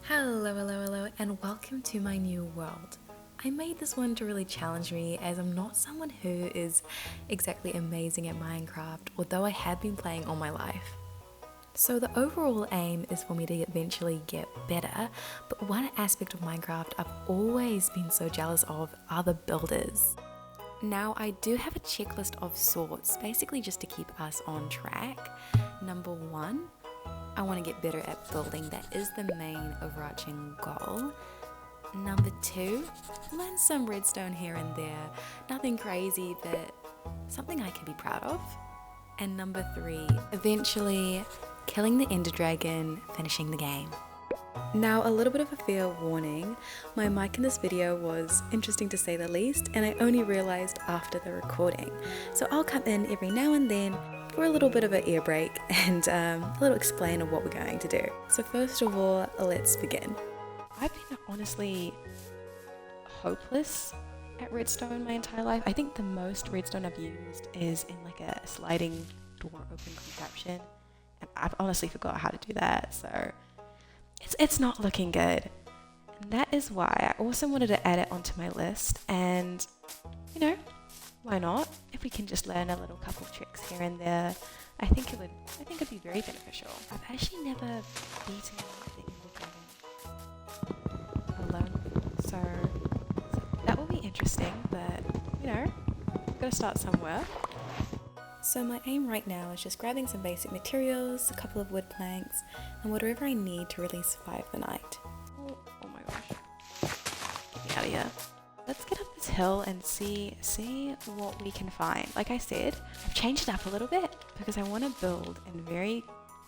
Hello, and welcome to my new world. I made this one to really challenge me as I'm not someone who is exactly amazing at Minecraft, although I have been playing all my life. So the overall aim is for me to eventually get better, but one aspect of Minecraft I've always been so jealous of are the builders. Now, I do have a checklist of sorts, basically just to keep us on track. Number one, I want to get better at building. That is the main overarching goal. Number two, learn some redstone here and there. Nothing crazy, but something I can be proud of. And number three, eventually killing the Ender Dragon, finishing the game. Now, a little bit of a fair warning, my mic in this video was interesting to say the least, and I only realised after the recording. So I'll come in every now and then for a little bit of an air break and a little explain of what we're going to do. So first of all, let's begin. I've been honestly hopeless at redstone my entire life. I think the most redstone I've used is in like a sliding door open contraption, and I've honestly forgot how to do that, so it's not looking good. And that is why I also wanted to add it onto my list, and you know, why not? If we can just learn a little couple tricks here and there, I think it'd be very beneficial. I've actually never beaten the Ender Dragon alone before, so that will be interesting, but you know, gotta start somewhere. So my aim right now is just grabbing some basic materials, a couple of wood planks, and whatever I need to really survive the night. Oh my gosh. Get me out of here. Let's get up this hill and see what we can find. Like I said, I've changed it up a little bit because I want to build in very,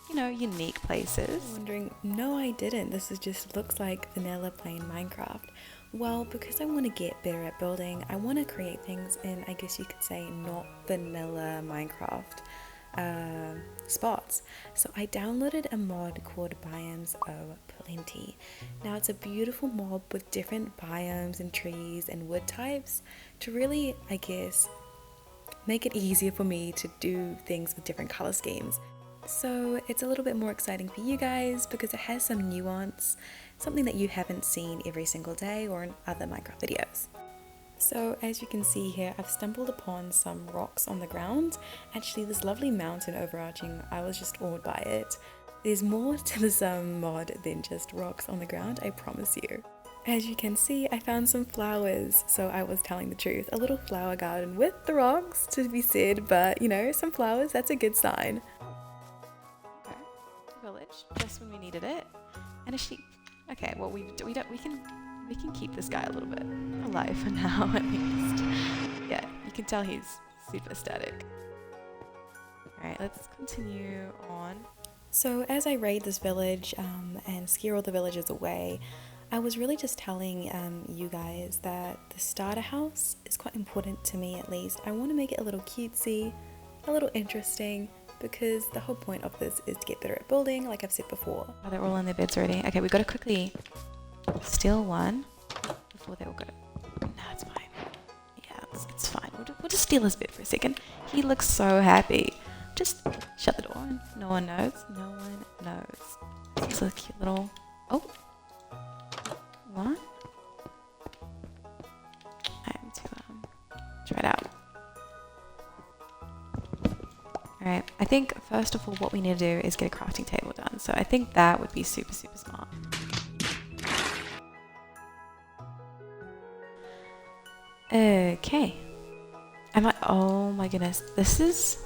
unique places. Wondering, no I didn't, this is just looks like vanilla plain Minecraft. Well, because I want to get better at building, I want to create things in, I guess you could say, not vanilla Minecraft spots. So I downloaded a mod called Biomes O Plenty. Now it's a beautiful mod with different biomes and trees and wood types to really, I guess, make it easier for me to do things with different color schemes. So it's a little bit more exciting for you guys because it has some nuance, something that you haven't seen every single day or in other Minecraft videos. So as you can see here, I've stumbled upon some rocks on the ground. Actually, this lovely mountain overarching, I was just awed by it. There's more to this mod than just rocks on the ground, I promise you. As you can see, I found some flowers, so I was telling the truth. A little flower garden with the rocks, to be said, but some flowers, that's a good sign. Village, just when we needed it, and a sheep. Okay, well we can keep this guy a little bit alive for now at least. Yeah, you can tell he's super static. All right, let's continue on. So as I raid this village and scare all the villagers away, I was really just telling you guys that the starter house is quite important to me at least. I want to make it a little cutesy, a little interesting, because the whole point of this is to get better at building, like I've said before. Oh, they're all in their beds already. Okay, we've got to quickly steal one before they all go. No, it's fine. Yeah, it's fine. We'll just steal his bed for a second. He looks so happy. Just shut the door. No one knows. No one knows. This is a cute little... Oh. What? I am to try it out. Alright, I think first of all what we need to do is get a crafting table done. So I think that would be super smart. Okay. Oh my goodness. This is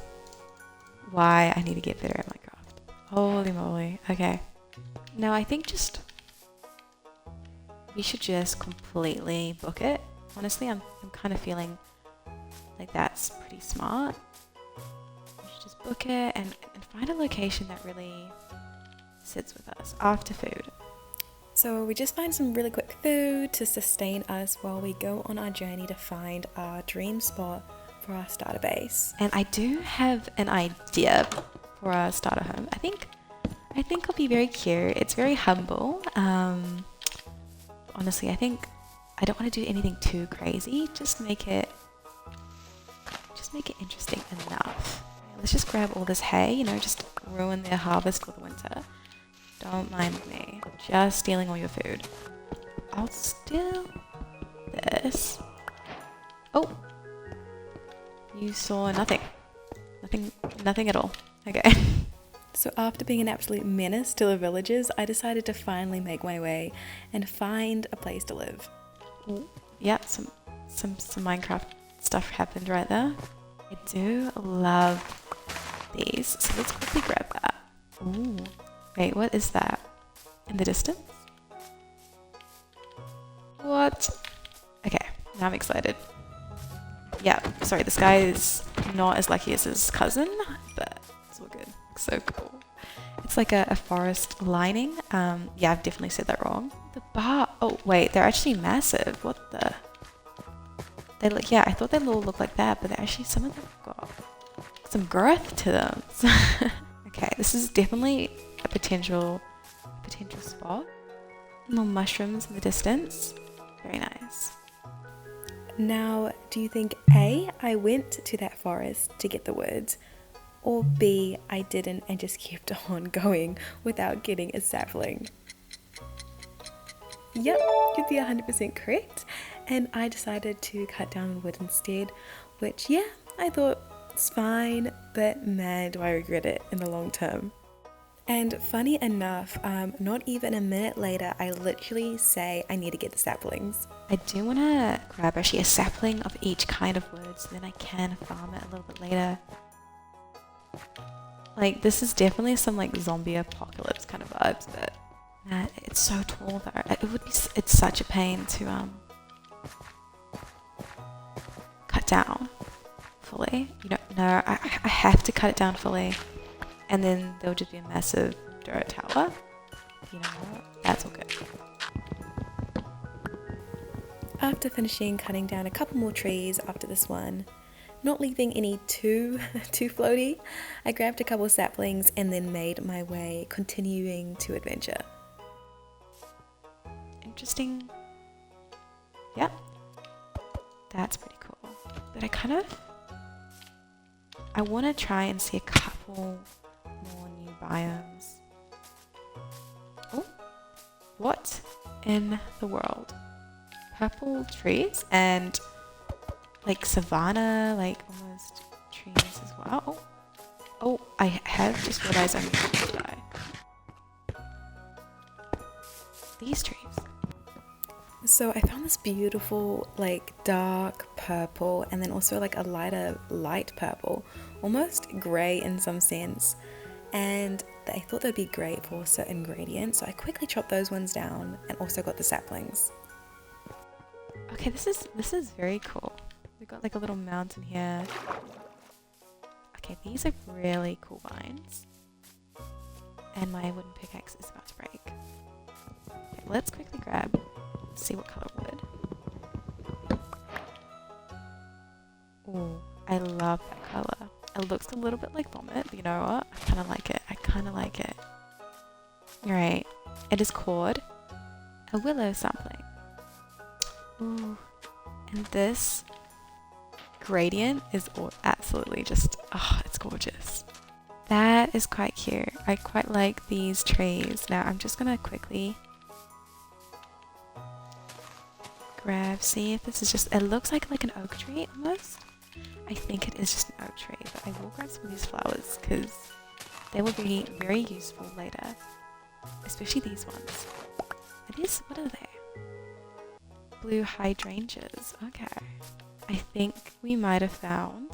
why I need to get better at Minecraft. Holy moly. Okay. Now I think we should just completely book it. Honestly, I'm kind of feeling like that's pretty smart. Just book it and find a location that really sits with us after food. So we just find some really quick food to sustain us while we go on our journey to find our dream spot for our starter base. And I do have an idea for our starter home. I think it'll be very cute. It's very humble. Honestly, I think I don't want to do anything too crazy. Just make it interesting enough. Let's just grab all this hay, just ruin their harvest for the winter. Don't mind me. Just stealing all your food. I'll steal this. Oh! You saw nothing. Nothing at all. Okay. So after being an absolute menace to the villagers, I decided to finally make my way and find a place to live. Ooh. Yeah, some Minecraft stuff happened right there. I do love these, so let's quickly grab that. Ooh. Wait, what is that? In the distance? What? Okay, now I'm excited. Yeah, sorry, this guy is not as lucky as his cousin, but it's all good. So cool. It's like a forest lining. Yeah, I've definitely said that wrong. The bar. Oh, wait, they're actually massive. What the? They look, yeah, I thought they all looked like that, but they're actually, some of them have got some girth to them. Okay, this is definitely a potential spot. Little mushrooms in the distance. Very nice. Now, do you think A, I went to that forest to get the woods, or B, I didn't and just kept on going without getting a sapling? Yep, you'd be 100% correct. And I decided to cut down wood instead, which, yeah, I thought it's fine, but man, do I regret it in the long term. And funny enough, not even a minute later, I literally say I need to get the saplings. I do want to grab actually a sapling of each kind of wood so then I can farm it a little bit later. Like, this is definitely some like zombie apocalypse kind of vibes, but man, it's so tall though. It's such a pain to cut down fully. You know, no, I have to cut it down fully, and then there'll just be a massive dirt tower. You know what? That's all good. After finishing cutting down a couple more trees after this one, not leaving any too floaty, I grabbed a couple of saplings and then made my way, continuing to adventure. Interesting. Yep. That's pretty cool. But I want to try and see a couple more new biomes. Oh, what in the world? Purple trees and like savanna, like almost trees as well. Oh, I have just realized I'm going to die. These trees. So I found this beautiful like dark purple and then also like a light purple, almost grey in some sense, and I thought they'd be great for certain gradients, so I quickly chopped those ones down and also got the saplings. Okay, this is very cool. We've got like a little mountain here. Okay, these are really cool vines. And my wooden pickaxe is about to break. Okay, let's quickly grab, see what color wood. Ooh, I love that color. It looks a little bit like vomit, but you know what? I kind of like it. Alright, it is called a willow sapling. Ooh, and this gradient is absolutely just, it's gorgeous. That is quite cute. I quite like these trees. Now I'm just gonna quickly see if this is just, it looks like an oak tree almost. I think it is just an oak tree, but I will grab some of these flowers because they will be very useful later, especially these ones. What are they? Blue hydrangeas. Okay. I think we might have found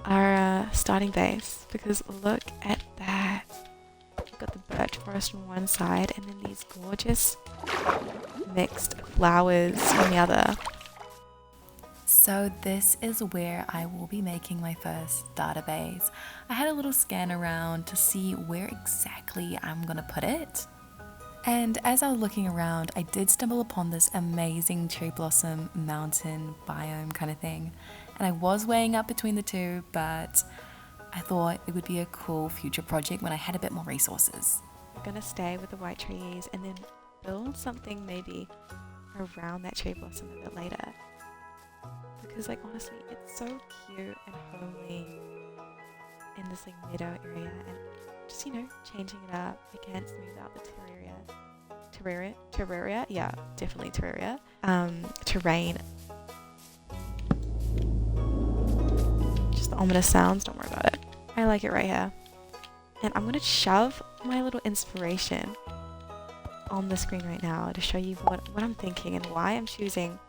our starting base, because look at that. We've got the birch forest on one side and then these gorgeous mixed flowers on the other. So this is where I will be making my first database. I had a little scan around to see where exactly I'm gonna put it. And as I was looking around, I did stumble upon this amazing cherry blossom mountain biome kind of thing. And I was weighing up between the two, but I thought it would be a cool future project when I had a bit more resources. We're gonna stay with the white trees and then build something maybe around that cherry blossom a bit later. Because like honestly, it's so cute and homely in this like meadow area, and just, changing it up. Again, smooth out the terraria. Yeah, definitely terraria. Terrain. Just the ominous sounds, don't worry about it. I like it right here. And I'm gonna shove my little inspiration on the screen right now to show you what I'm thinking and why I'm choosing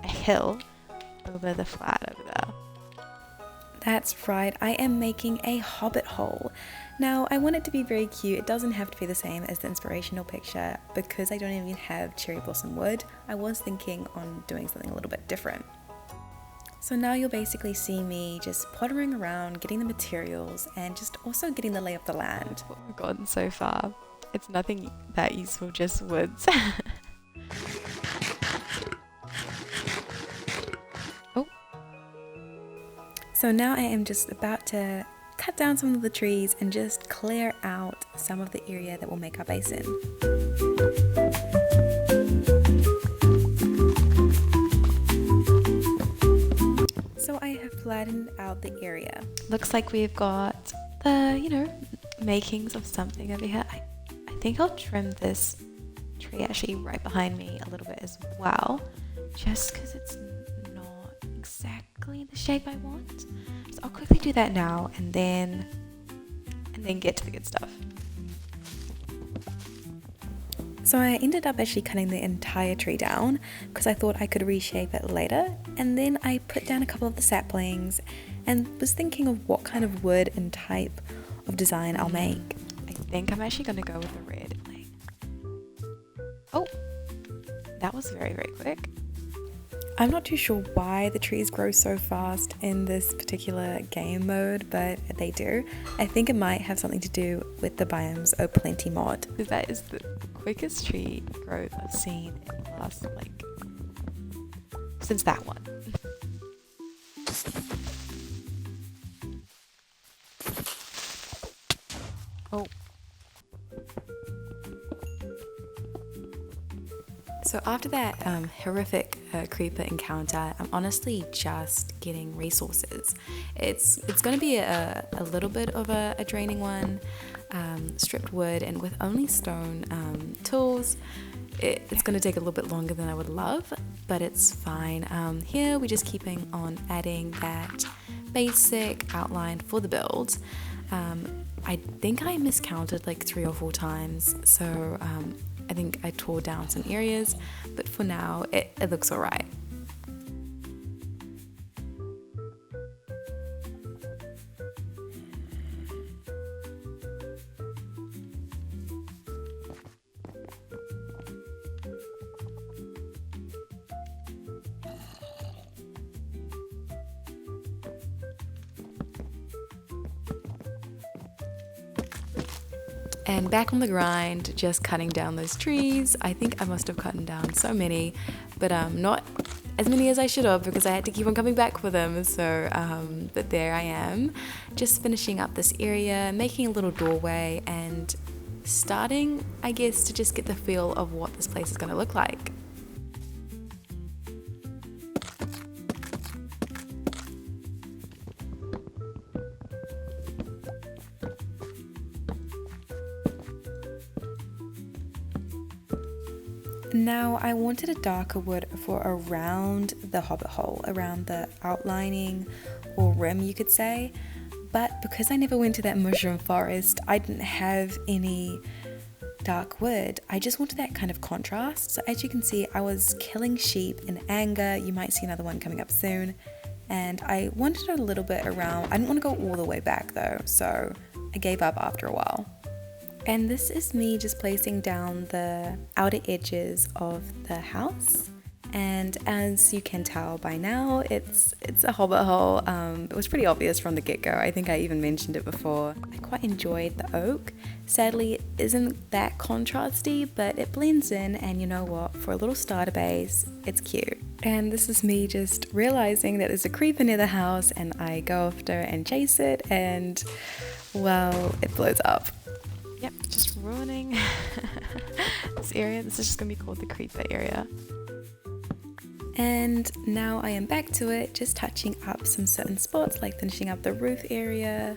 a hill over the flat over there. That's right, I am making a hobbit hole. Now, I want it to be very cute. It doesn't have to be the same as the inspirational picture because I don't even have cherry blossom wood. I was thinking on doing something a little bit different. So now you'll basically see me just pottering around, getting the materials and just also getting the lay of the land. What we've gotten so far, it's nothing that useful, just woods. Oh. So now I am just about to cut down some of the trees and just clear out some of the area that will make our basin. So I have flattened out the area. Looks like we've got the, makings of something over here. I think I'll trim this tree actually right behind me a little bit as well, just because it's not exactly the shape I want. So I'll quickly do that now and then get to the good stuff. So I ended up actually cutting the entire tree down because I thought I could reshape it later, and then I put down a couple of the saplings and was thinking of what kind of wood and type of design I'll make. I think I'm actually going to go with the red. Oh, that was very, very quick. I'm not too sure why the trees grow so fast in this particular game mode, but they do. I think it might have something to do with the Biomes O Plenty mod. That is the quickest tree growth I've seen in the last, since that one. Oh. So after that horrific creeper encounter, I'm honestly just getting resources. It's going to be a little bit of a draining one, stripped wood, and with only stone tools, it's going to take a little bit longer than I would love, but it's fine. Here we're just keeping on adding that basic outline for the build. I think I miscounted 3 or 4 times, so I think I tore down some areas, but for now it looks alright. And back on the grind, just cutting down those trees. I think I must have cut down so many, but not as many as I should have because I had to keep on coming back for them. So, but there I am, just finishing up this area, making a little doorway and starting, I guess, to just get the feel of what this place is going to look like. Now I wanted a darker wood for around the hobbit hole, around the outlining or rim you could say, but because I never went to that mushroom forest, I didn't have any dark wood. I just wanted that kind of contrast. So as you can see, I was killing sheep in anger. You might see another one coming up soon, and I wanted a little bit around. I didn't want to go all the way back though, so I gave up after a while. And this is me just placing down the outer edges of the house. And as you can tell by now, it's a hobbit hole. It was pretty obvious from the get-go. I think I even mentioned it before. I quite enjoyed the oak. Sadly, it isn't that contrasty, but it blends in, and you know what? For a little starter base, it's cute. And this is me just realizing that there's a creeper near the house, and I go after and chase it, and well, it blows up. Yep, just ruining this area. This is just going to be called the creeper area. And now I am back to it, just touching up some certain spots, like finishing up the roof area.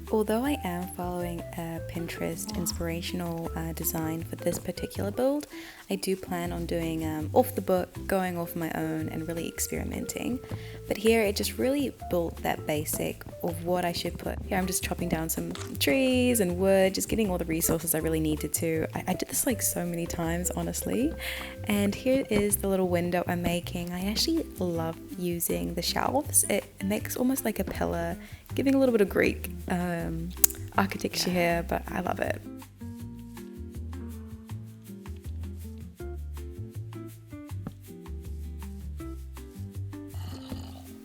Although I am following a Pinterest inspirational design for this particular build, I do plan on doing off the book, going off my own and really experimenting. But here it just really built that basic of what I should put. Here I'm just chopping down some trees and wood, just getting all the resources I really needed to. I did this like so many times, honestly. And here is the little window I'm making. I actually love using the shelves. It makes almost like a pillar, giving a little bit of Greek architecture here, but I love it.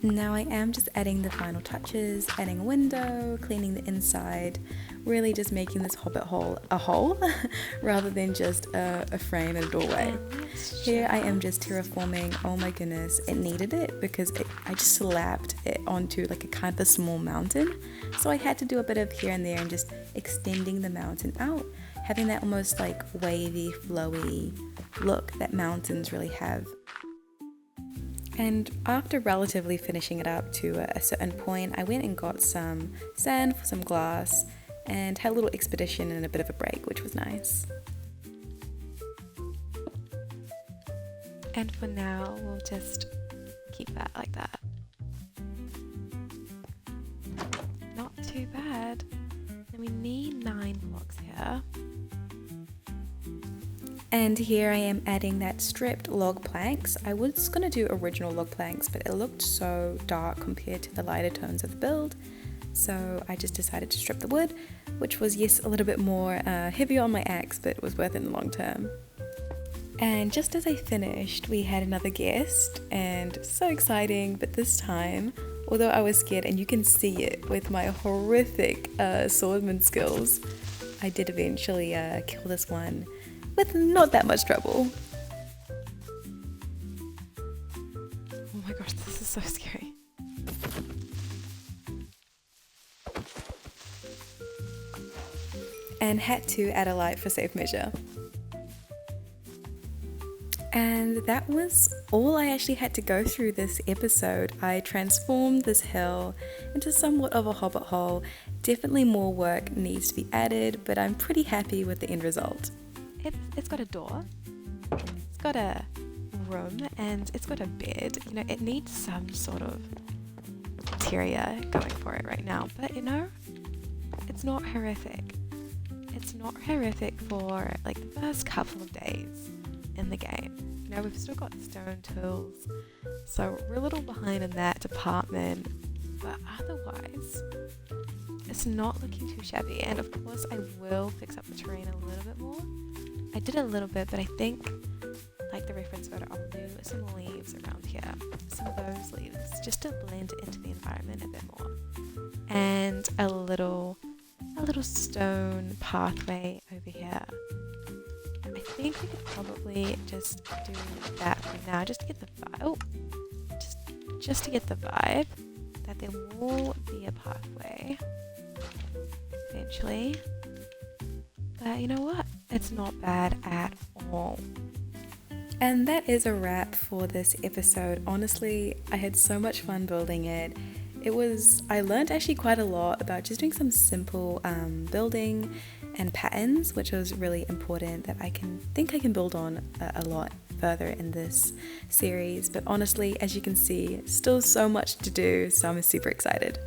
Now I am just adding the final touches, adding a window, cleaning the inside, really just making this hobbit hole a hole rather than just a frame and a doorway. Here I am just terraforming. Oh my goodness, it needed it because I just slapped it onto like a kind of a small mountain. So I had to do a bit of here and there and just extending the mountain out, having that almost like wavy, flowy look that mountains really have. And after relatively finishing it up to a certain point, I went and got some sand for some glass and had a little expedition and a bit of a break, which was nice. And for now, we'll just keep that like that. Not too bad. And we need 9 blocks here. And here I am adding that stripped log planks. I was going to do original log planks, but it looked so dark compared to the lighter tones of the build. So I just decided to strip the wood, which was, yes, a little bit more heavier on my axe, but it was worth it in the long term. And just as I finished, we had another guest, and so exciting, but this time, although I was scared, and you can see it with my horrific swordman skills, I did eventually kill this one with not that much trouble. Oh my gosh, this is so scary. And had to add a light for safe measure. And that was all I actually had to go through this episode. I transformed this hill into somewhat of a hobbit hole. Definitely more work needs to be added, but I'm pretty happy with the end result. It's got a door, it's got a room, and it's got a bed. You know, it needs some sort of interior going for it right now, but you know, it's not horrific. It's not horrific for like the first couple of days in the game. You know, we've still got stone tools, so we're a little behind in that department, but otherwise it's not looking too shabby. And of course I will fix up the terrain a little bit more. I did a little bit, but I think, like the reference photo, I'll do some leaves around here, some of those leaves, just to blend into the environment a bit more, and a little stone pathway over here. I think we could probably just do that for now, just to get the vibe. Just to get the vibe that there will be a pathway eventually. But you know what? It's not bad at all. And that is a wrap for this episode. Honestly, I had so much fun building it. I learned actually quite a lot about just doing some simple building and patterns, which was really important that I think I can build on a lot further in this series. But honestly, as you can see, still so much to do, so I'm super excited.